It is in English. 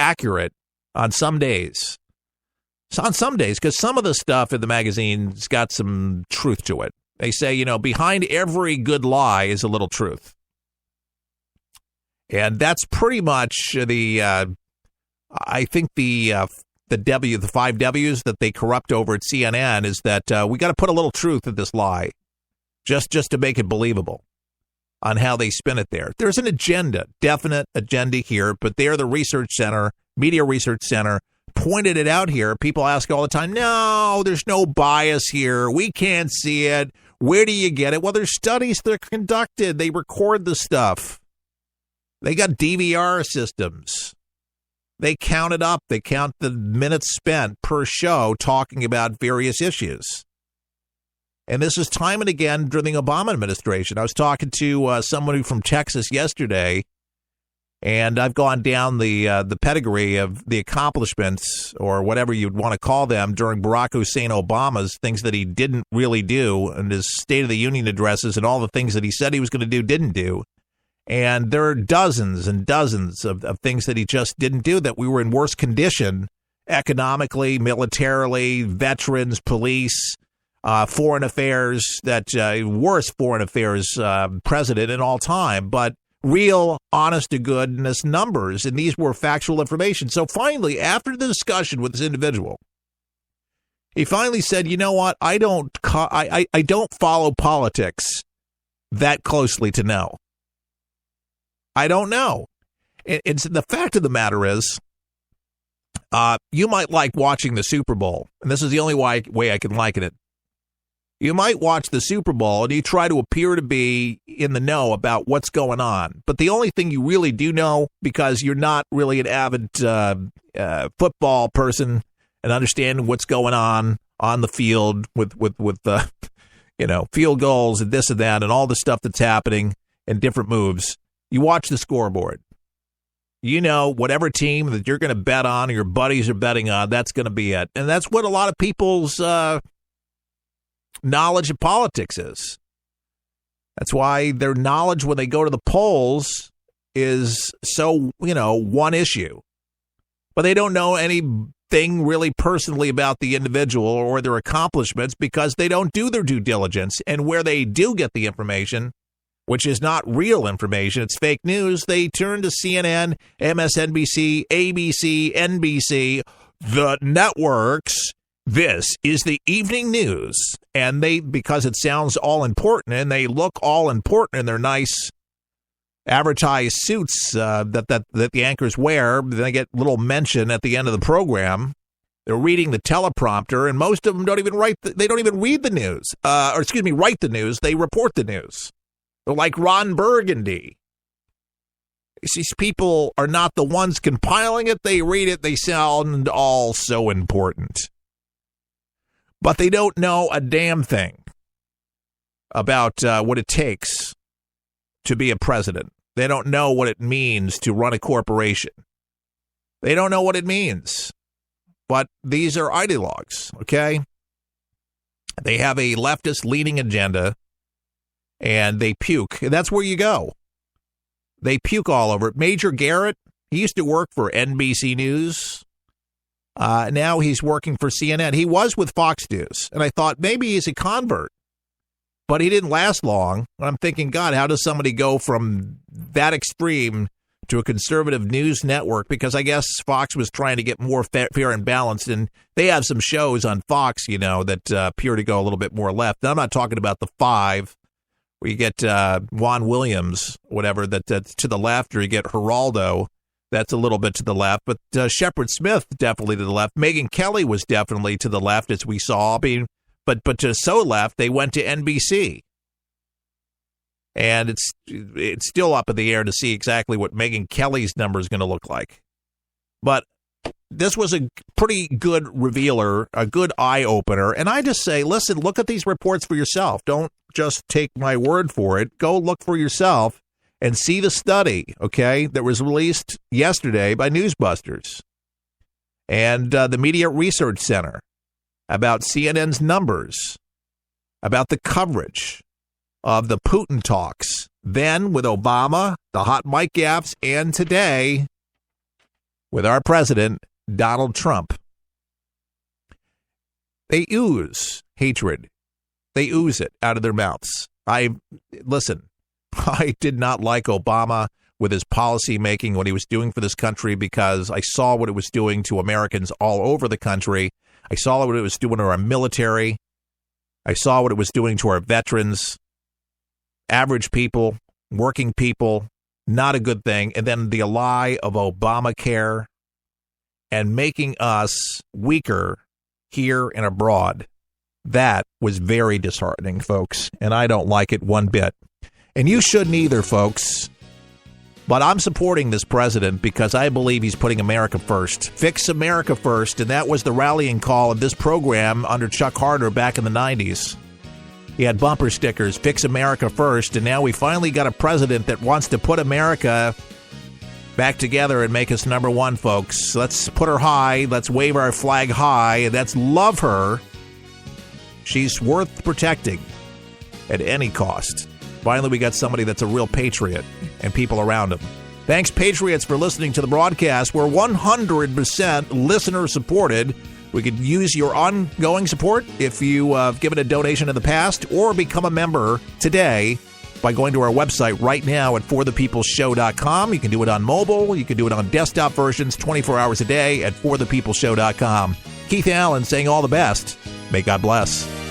accurate on some days. So on some days, because some of the stuff in the magazine's got some truth to it. They say, behind every good lie is a little truth. And that's pretty much I think the 5 W's that they corrupt over at CNN is that we got to put a little truth in this lie just to make it believable on how they spin it there. There's an agenda, definite agenda here, but they're the research center, media research center, pointed it out here. People ask all the time, no, there's no bias here. We can't see it. Where do you get it? Well, there's studies that are conducted. They record the stuff. They got DVR systems. They count it up. They count the minutes spent per show talking about various issues. And this is time and again during the Obama administration. I was talking to someone from Texas yesterday, and I've gone down the pedigree of the accomplishments, or whatever you'd want to call them, during Barack Hussein Obama's things that he didn't really do, and his State of the Union addresses, and all the things that he said he was going to do, didn't do. And there are dozens and dozens of things that he just didn't do, that we were in worse condition economically, militarily, veterans, police, foreign affairs, that worst foreign affairs president in all time, but real, honest to goodness numbers. And these were factual information. So finally, after the discussion with this individual, he finally said, you know what? I don't follow politics that closely to know. I don't know. It's the fact of the matter is, you might like watching the Super Bowl, and this is the only way I can liken it. You might watch the Super Bowl and you try to appear to be in the know about what's going on. But the only thing you really do know, because you're not really an avid football person and understanding what's going on the field with field goals and this and that and all the stuff that's happening and different moves, you watch the scoreboard. You know, whatever team that you're going to bet on or your buddies are betting on, that's going to be it. And that's what a lot of people's knowledge of politics is. That's why their knowledge when they go to the polls is so, one issue. But they don't know anything really personally about the individual or their accomplishments because they don't do their due diligence. And where they do get the information, which is not real information, it's fake news, they turn to CNN, MSNBC, ABC, NBC, the networks. This is the evening news, and because it sounds all important and they look all important in their nice advertised suits that the anchors wear, they get little mention at the end of the program. They're reading the teleprompter, and most of them don't even read the news, write the news. They report the news. They're like Ron Burgundy. These people are not the ones compiling it. They read it. They sound all so important. But they don't know a damn thing about what it takes to be a president. They don't know what it means to run a corporation. They don't know what it means. But these are ideologues, okay? They have a leftist-leaning agenda, and they puke. And that's where you go. They puke all over it. Major Garrett, he used to work for NBC News. Now he's working for CNN. He was with Fox News, and I thought maybe he's a convert, but he didn't last long. I'm thinking, God, how does somebody go from that extreme to a conservative news network? Because I guess Fox was trying to get more fair and balanced, and they have some shows on Fox, that appear to go a little bit more left. And I'm not talking about the 5, where you get Juan Williams, whatever, that's to the left, or you get Geraldo. That's a little bit to the left, but Shepard Smith definitely to the left. Meghan Kelly was definitely to the left, as we saw. But to so left, they went to NBC, and it's still up in the air to see exactly what Meghan Kelly's number is going to look like. But this was a pretty good revealer, a good eye opener, and I just say, listen, look at these reports for yourself. Don't just take my word for it. Go look for yourself. And see the study, okay, that was released yesterday by Newsbusters and the Media Research Center about CNN's numbers, about the coverage of the Putin talks, then with Obama, the hot mic gaffes, and today with our president, Donald Trump. They ooze hatred. They ooze it out of their mouths. I did not like Obama with his policy making, what he was doing for this country, because I saw what it was doing to Americans all over the country. I saw what it was doing to our military. I saw what it was doing to our veterans, average people, working people. Not a good thing. And then the lie of Obamacare and making us weaker here and abroad. That was very disheartening, folks, and I don't like it one bit. And you shouldn't either, folks. But I'm supporting this president because I believe he's putting America first. Fix America first, and that was the rallying call of this program under Chuck Harder back in the 90s. He had bumper stickers, Fix America First, and now we finally got a president that wants to put America back together and make us number one, folks. Let's put her high, let's wave our flag high, and let's love her. She's worth protecting at any cost. Finally, we got somebody that's a real patriot and people around him. Thanks, Patriots, for listening to the broadcast. We're 100% listener-supported. We could use your ongoing support if you've given a donation in the past, or become a member today by going to our website right now at forthe-people-show.com. You can do it on mobile. You can do it on desktop versions 24 hours a day at forthe-people-show.com. Keith Allen saying all the best. May God bless.